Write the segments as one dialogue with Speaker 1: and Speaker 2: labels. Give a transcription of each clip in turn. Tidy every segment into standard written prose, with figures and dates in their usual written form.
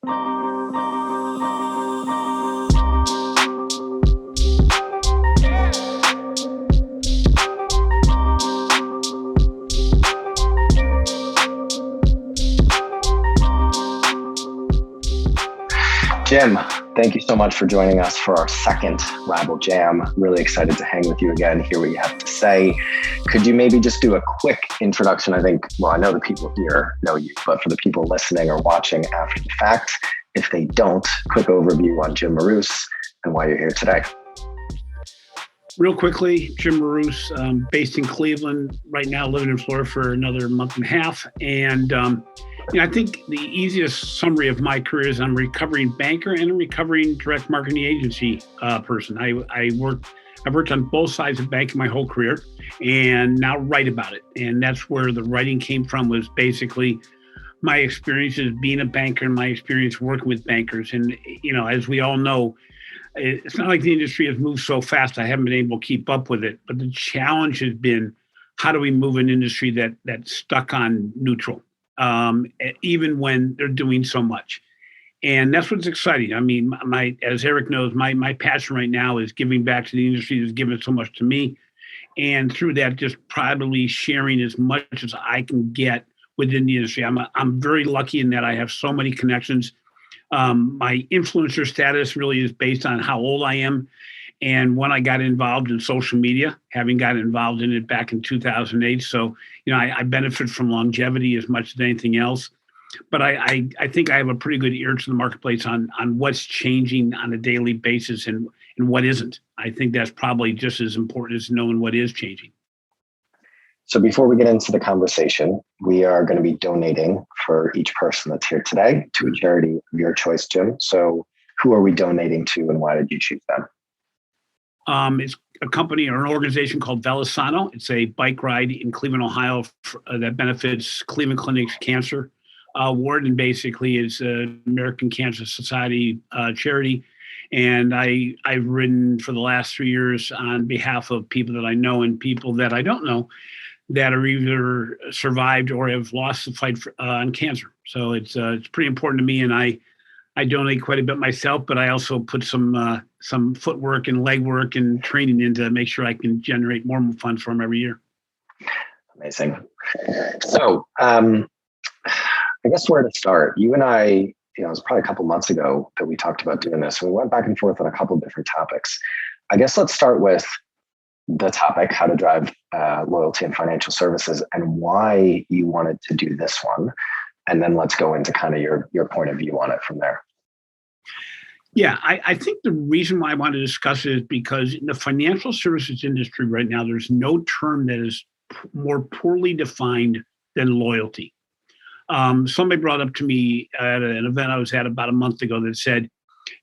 Speaker 1: Jim, thank you so much for joining us for our second Rabble Jam. Really excited to hang with you again, hear what you have to say. Could you maybe just do a quick introduction? I know the people here know you, but for the people listening or watching after the fact, if they don't, quick overview on Jim Marous and why you're here today.
Speaker 2: Real quickly, Jim Marous, based in Cleveland, right now living in Florida for another month and a half. And I think the easiest summary of my career is I'm a recovering banker and a recovering direct marketing agency person. I've worked on both sides of banking my whole career and now write about it. And that's where the writing came from, was basically my experiences being a banker and my experience working with bankers. And, as we all know, it's not like the industry has moved so fast I haven't been able to keep up with it. But the challenge has been, how do we move an industry that's stuck on neutral, even when they're doing so much? And that's what's exciting. I mean, as Eric knows, my passion right now is giving back to the industry that's given so much to me. And through that, just probably sharing as much as I can get within the industry. I'm very lucky in that I have so many connections. My influencer status really is based on how old I am. And when I got involved in social media, having got involved in it back in 2008. So, I benefit from longevity as much as anything else. But I think I have a pretty good ear to the marketplace on what's changing on a daily basis and what isn't. I think that's probably just as important as knowing what is changing.
Speaker 1: So before we get into the conversation, we are going to be donating for each person that's here today to a charity of your choice, Jim. So who are we donating to and why did you choose them?
Speaker 2: It's a company or an organization called Velisano. It's a bike ride in Cleveland, Ohio that benefits Cleveland Clinic's Cancer Award, and basically is an American Cancer Society charity. And I've ridden for the last 3 years on behalf of people that I know and people that I don't know that are either survived or have lost the fight on cancer. So it's pretty important to me, and I donate quite a bit myself, but I also put some footwork and legwork and training in to make sure I can generate more funds for them every year.
Speaker 1: Amazing. So I guess where to start? You and I, it was probably a couple months ago that we talked about doing this. We went back and forth on a couple of different topics. I guess let's start with the topic, how to drive loyalty in financial services, and why you wanted to do this one. And then let's go into kind of your point of view on it from there.
Speaker 2: Yeah, I think the reason why I want to discuss it is because in the financial services industry right now, there's no term that is more poorly defined than loyalty. Somebody brought up to me at an event I was at about a month ago that said,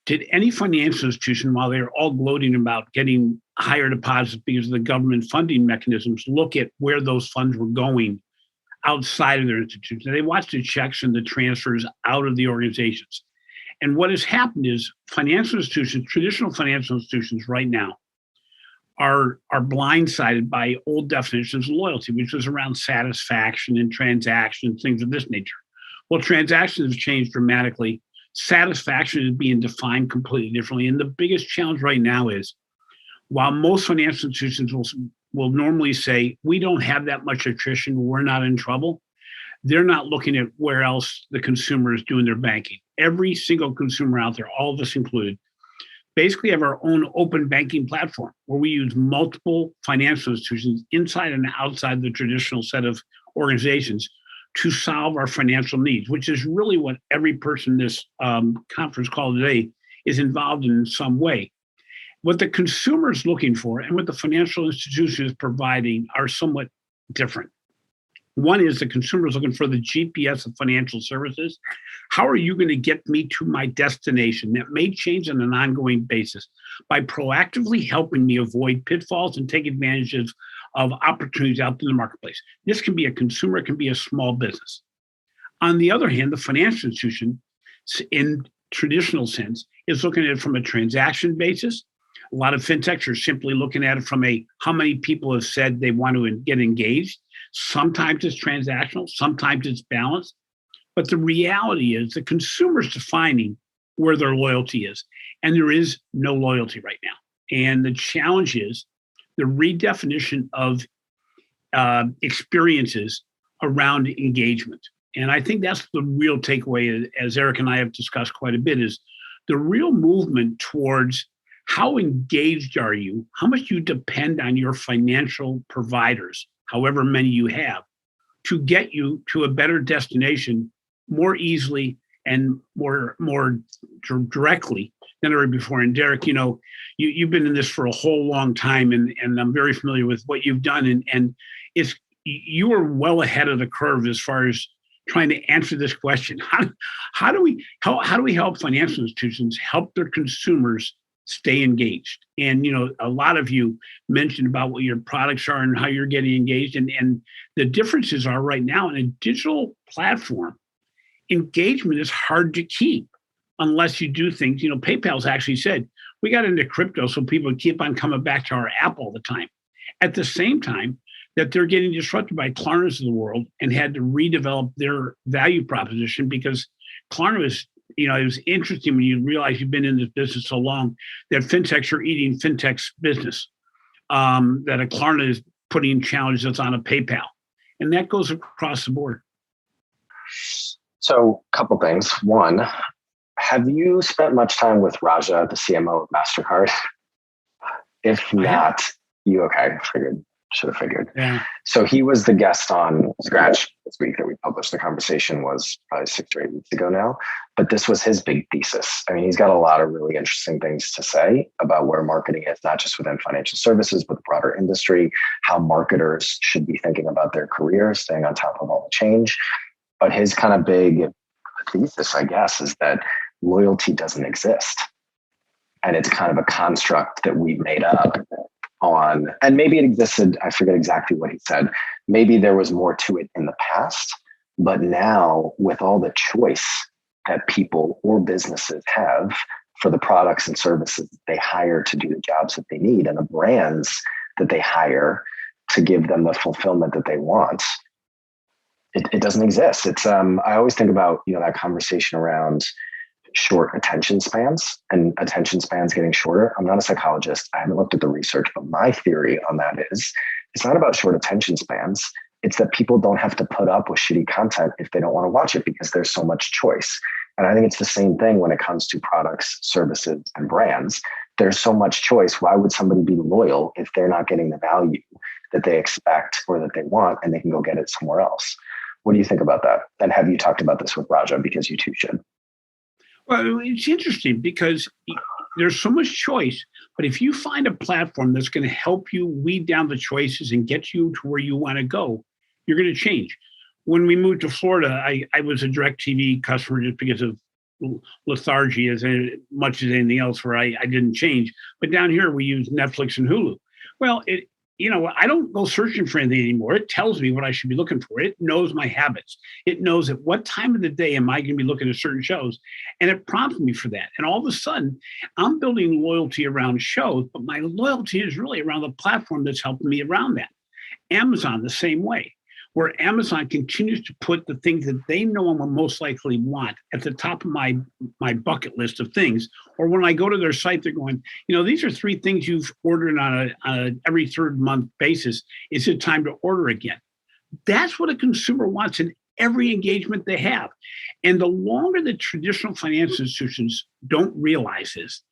Speaker 2: did any financial institution, while they're all gloating about getting higher deposits because of the government funding mechanisms, look at where those funds were going outside of their institutions? They watched the checks and the transfers out of the organizations. And what has happened is financial institutions, traditional financial institutions right now, are blindsided by old definitions of loyalty, which was around satisfaction and transactions, things of this nature. Well, transactions have changed dramatically. Satisfaction is being defined completely differently. And the biggest challenge right now is, while most financial institutions will normally say, we don't have that much attrition, we're not in trouble, they're not looking at where else the consumer is doing their banking. Every single consumer out there, all of us included, basically have our own open banking platform where we use multiple financial institutions inside and outside the traditional set of organizations to solve our financial needs, which is really what every person in this conference call today is involved in some way. What the consumer is looking for and what the financial institution is providing are somewhat different. One is the consumer is looking for the GPS of financial services. How are you going to get me to my destination? That may change on an ongoing basis by proactively helping me avoid pitfalls and take advantage of opportunities out in the marketplace. This can be a consumer, it can be a small business. On the other hand, the financial institution, in traditional sense, is looking at it from a transaction basis. A lot of fintechs are simply looking at it from how many people have said they want to get engaged. Sometimes it's transactional, sometimes it's balanced. But the reality is the consumer's defining where their loyalty is. And there is no loyalty right now. And the challenge is the redefinition of experiences around engagement. And I think that's the real takeaway, as Eric and I have discussed quite a bit, is the real movement towards how engaged are you, how much you depend on your financial providers, however many you have, to get you to a better destination more easily and more directly than ever before. And Derek, you've been in this for a whole long time, and I'm very familiar with what you've done, and it's you are well ahead of the curve as far as trying to answer this question. How do we help financial institutions help their consumers stay engaged? And a lot of you mentioned about what your products are and how you're getting engaged, and the differences are right now in a digital platform. Engagement is hard to keep unless you do things. PayPal's actually said we got into crypto so people keep on coming back to our app all the time. At the same time, that they're getting disrupted by Klarnas of the world and had to redevelop their value proposition because Klarna is, it was interesting when you realize you've been in this business so long that fintechs are eating fintech's business, that a Klarna is putting challenges on a PayPal. And that goes across the board.
Speaker 1: So a couple things. One, have you spent much time with Raja, the CMO of MasterCard? If not, you okay, should have figured.
Speaker 2: Yeah.
Speaker 1: So he was the guest on Scratch this week that we published. The conversation was probably 6 or 8 weeks ago now, but this was his big thesis. I mean, he's got a lot of really interesting things to say about where marketing is, not just within financial services, but the broader industry, how marketers should be thinking about their careers, staying on top of all the change. But his kind of big thesis, I guess, is that loyalty doesn't exist. And it's kind of a construct that we've made up on, and maybe it existed, I forget exactly what he said. Maybe there was more to it in the past, but now with all the choice that people or businesses have for the products and services that they hire to do the jobs that they need and the brands that they hire to give them the fulfillment that they want, it doesn't exist. It's I always think about that conversation around short attention spans and attention spans getting shorter. I'm not a psychologist. I haven't looked at the research, but my theory on that is it's not about short attention spans. It's that people don't have to put up with shitty content if they don't want to watch it because there's so much choice. And I think it's the same thing when it comes to products, services, and brands. There's so much choice. Why would somebody be loyal if they're not getting the value that they expect or that they want and they can go get it somewhere else? What do you think about that? And have you talked about this with Raja? Because you two should.
Speaker 2: Well, it's interesting because there's so much choice, but if you find a platform that's going to help you weed down the choices and get you to where you want to go, you're going to change. When we moved to Florida, I was a DirecTV customer just because of lethargy as much as anything else where I didn't change. But down here, we use Netflix and Hulu. Well, I don't go searching for anything anymore. It tells me what I should be looking for. It knows my habits. It knows at what time of the day am I going to be looking at certain shows. And it prompts me for that. And all of a sudden, I'm building loyalty around shows, but my loyalty is really around the platform that's helping me around that. Amazon, the same way, where Amazon continues to put the things that they know I will most likely want at the top of my bucket list of things. Or when I go to their site, they're going, these are 3 things you've ordered on a every third month basis. Is it time to order again? That's what a consumer wants in every engagement they have. And the longer the traditional financial institutions don't realize this,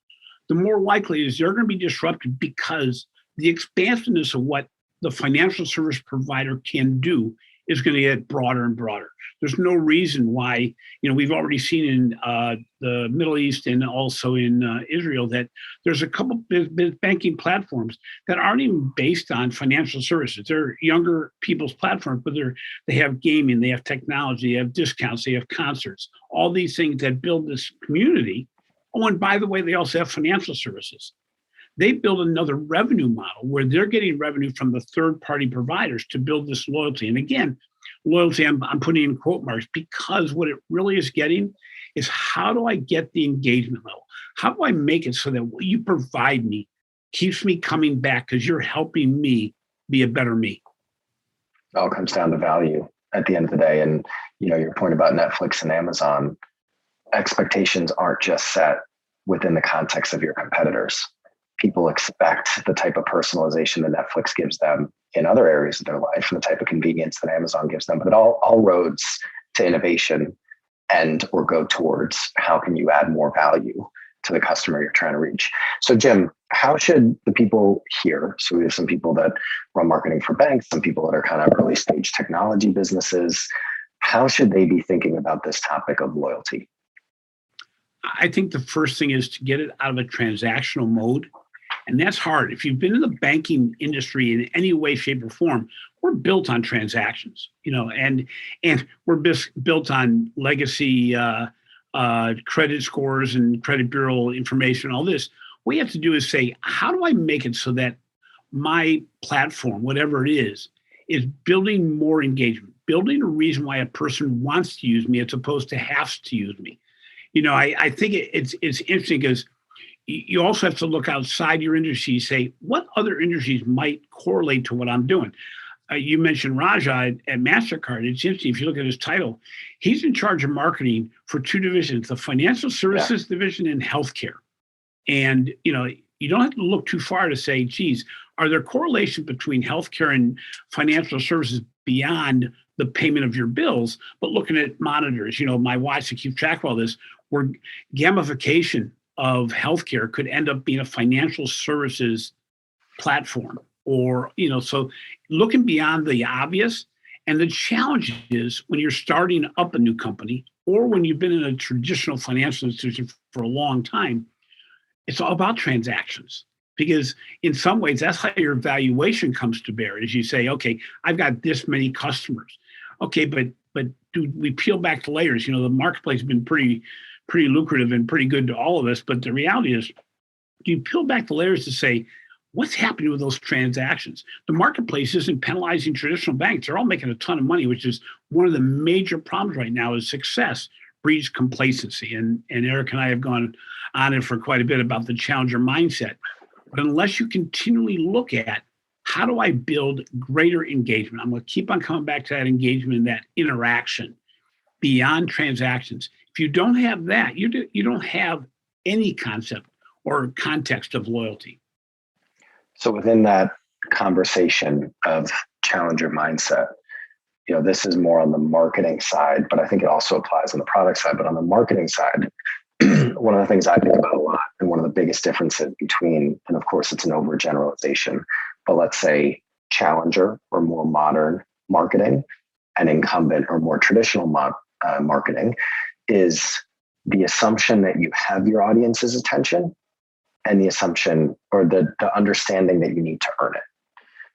Speaker 2: the more likely it is they're going to be disrupted because the expansiveness of what the financial service provider can do is going to get broader and broader. There's no reason why, we've already seen in the Middle East and also in Israel that there's a couple banking platforms that aren't even based on financial services. They're younger people's platforms, but they have gaming, they have technology, they have discounts, they have concerts, all these things that build this community. Oh, and by the way, they also have financial services. They build another revenue model where they're getting revenue from the third-party providers to build this loyalty. And again, loyalty, I'm putting in quote marks, because what it really is getting is how do I get the engagement level? How do I make it so that what you provide me keeps me coming back because you're helping me be a better me?
Speaker 1: It all comes down to value. at the end of the day. And, your point about Netflix and Amazon, expectations aren't just set within the context of your competitors. People expect the type of personalization that Netflix gives them in other areas of their life and the type of convenience that Amazon gives them. But all roads to innovation and or go towards how can you add more value to the customer you're trying to reach. So Jim, how should the people here, so we have some people that run marketing for banks, some people that are kind of early stage technology businesses, how should they be thinking about this topic of loyalty?
Speaker 2: I think the first thing is to get it out of a transactional mode. And that's hard. If you've been in the banking industry in any way, shape, or form, we're built on transactions, and we're built on legacy credit scores and credit bureau information, all this. What you have to do is say, how do I make it so that my platform, whatever it is building more engagement, building a reason why a person wants to use me as opposed to has to use me. I think it's interesting because you also have to look outside your industry, say, what other industries might correlate to what I'm doing? You mentioned Raja at MasterCard. It's interesting. If you look at his title, he's in charge of marketing for two divisions, the financial services division and healthcare. And, you don't have to look too far to say, geez, are there correlations between healthcare and financial services beyond the payment of your bills, but looking at monitors, my watch to keep track of all this, where gamification of healthcare could end up being a financial services platform or, so looking beyond the obvious. And the challenge is when you're starting up a new company or when you've been in a traditional financial institution for a long time, it's all about transactions. Because in some ways, that's how your valuation comes to bear. Is you say, okay, I've got this many customers. Okay, but do we peel back the layers? The marketplace has been pretty lucrative and pretty good to all of us. But the reality is, do you peel back the layers to say, what's happening with those transactions? The marketplace isn't penalizing traditional banks. They're all making a ton of money, which is one of the major problems right now is success breeds complacency. And Eric and I have gone on it for quite a bit about the challenger mindset. But unless you continually look at how do I build greater engagement, I'm going to keep on coming back to that engagement and that interaction beyond transactions. If you don't have that, you don't have any concept or context of loyalty.
Speaker 1: So within that conversation of challenger mindset, this is more on the marketing side, but I think it also applies on the product side. But on the marketing side, one of the things I think about a lot and one of the biggest differences between, and of course it's an overgeneralization, but let's say challenger or more modern marketing and incumbent or more traditional marketing is the assumption that you have your audience's attention and the assumption or the understanding that you need to earn it.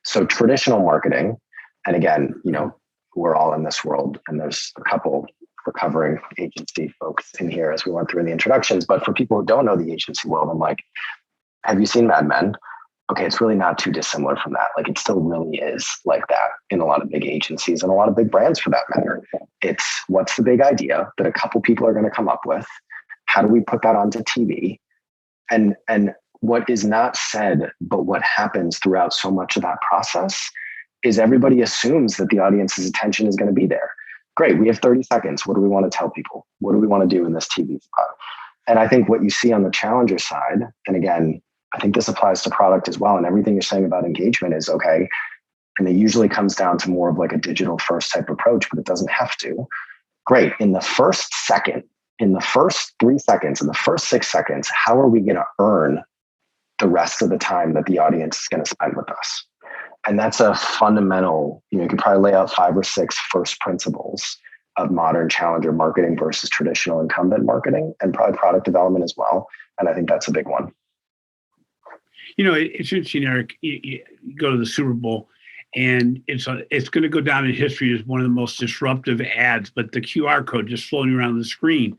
Speaker 1: So traditional marketing, and again, we're all in this world and there's a couple recovering agency folks in here as we went through in the introductions. But for people who don't know the agency world, I'm like, have you seen Mad Men? Okay, it's really not too dissimilar from that. Like it still really is like that in a lot of big agencies and a lot of big brands for that matter. It's what's the big idea that a couple people are going to come up with? How do we put that onto TV? And what is not said, but what happens throughout so much of that process is everybody assumes that the audience's attention is going to be there. Great, we have 30 seconds. What do we want to tell people? What do we want to do in this TV spot? And I think what you see on the challenger side, and again, I think this applies to product as well, and everything you're saying about engagement is okay. And it usually comes down to more of like a digital first type approach, but it doesn't have to. Great, in the first second, in the first 3 seconds, in the first 6 seconds, how are we going to earn the rest of the time that the audience is going to spend with us? And that's a fundamental, you could probably lay out 5 or 6 first principles of modern challenger marketing versus traditional incumbent marketing and probably product development as well. And I think that's a big one.
Speaker 2: It's interesting, Eric, you go to the Super Bowl and it's going to go down in history as one of the most disruptive ads, but the QR code just floating around the screen.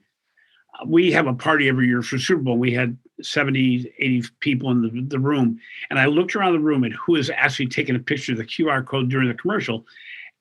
Speaker 2: We have a party every year for Super Bowl. We had 70, 80 people in the room. And I looked around the room at who is actually taking a picture of the QR code during the commercial.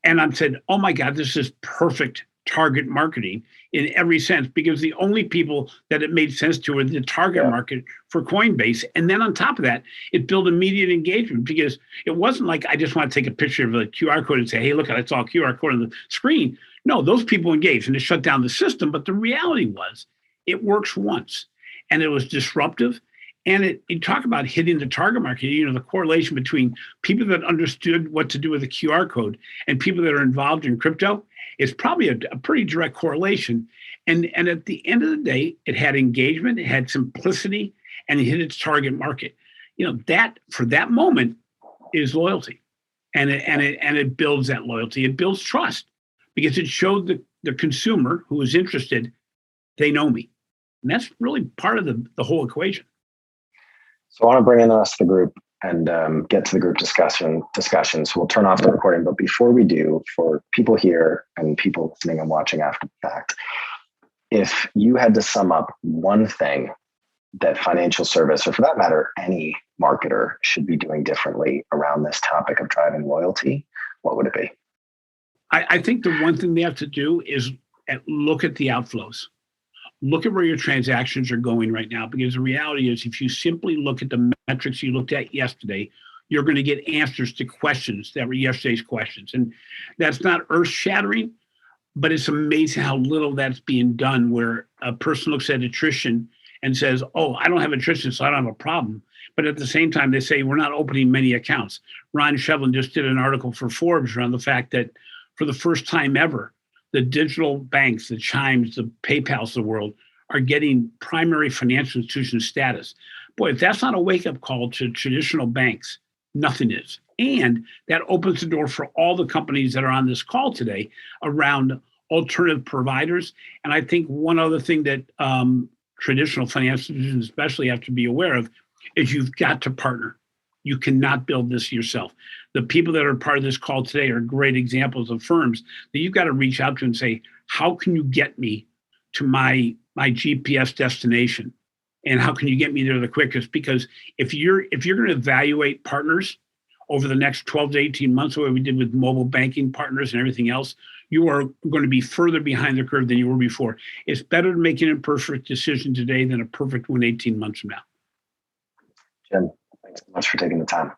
Speaker 2: And I said, oh my God, this is perfect target marketing in every sense, because the only people that it made sense to were the target market for Coinbase. And then on top of that, it built immediate engagement, because it wasn't like I just want to take a picture of a QR code and say, hey, look, I saw a QR code on the screen. No, those people engaged and it shut down the system. But the reality was it works once, and it was disruptive. And you talk about hitting the target market, the correlation between people that understood what to do with a QR code and people that are involved in crypto is probably a pretty direct correlation. And at the end of the day, it had engagement, it had simplicity, and it hit its target market. That for that moment is loyalty. And it builds that loyalty. It builds trust, because it showed the consumer who is interested, they know me. And that's really part of the whole equation.
Speaker 1: So I want to bring in the rest of the group and get to the group discussions. We'll turn off the recording. But before we do, for people here and people listening and watching after the fact, if you had to sum up one thing that financial service, or for that matter, any marketer should be doing differently around this topic of driving loyalty, what would it be?
Speaker 2: I think the one thing they have to do is look at the outflows. Look at where your transactions are going right now, because the reality is if you simply look at the metrics you looked at yesterday, you're going to get answers to questions that were yesterday's questions. And that's not earth-shattering, but it's amazing how little that's being done, where a person looks at attrition and says, oh, I don't have attrition, so I don't have a problem. But at the same time, they say, we're not opening many accounts. Ron Shevlin just did an article for Forbes around the fact that for the first time ever, the digital banks, the Chimes, the PayPals of the world are getting primary financial institution status. Boy, if that's not a wake-up call to traditional banks, nothing is. And that opens the door for all the companies that are on this call today around alternative providers. And I think one other thing that traditional financial institutions especially have to be aware of is you've got to partner. You cannot build this yourself. The people that are part of this call today are great examples of firms that you've got to reach out to and say, how can you get me to my GPS destination? And how can you get me there the quickest? Because if you're going to evaluate partners over the next 12 to 18 months, the way we did with mobile banking partners and everything else, you are going to be further behind the curve than you were before. It's better to make an imperfect decision today than a perfect one 18 months from now.
Speaker 1: Jim, thanks so much for taking the time.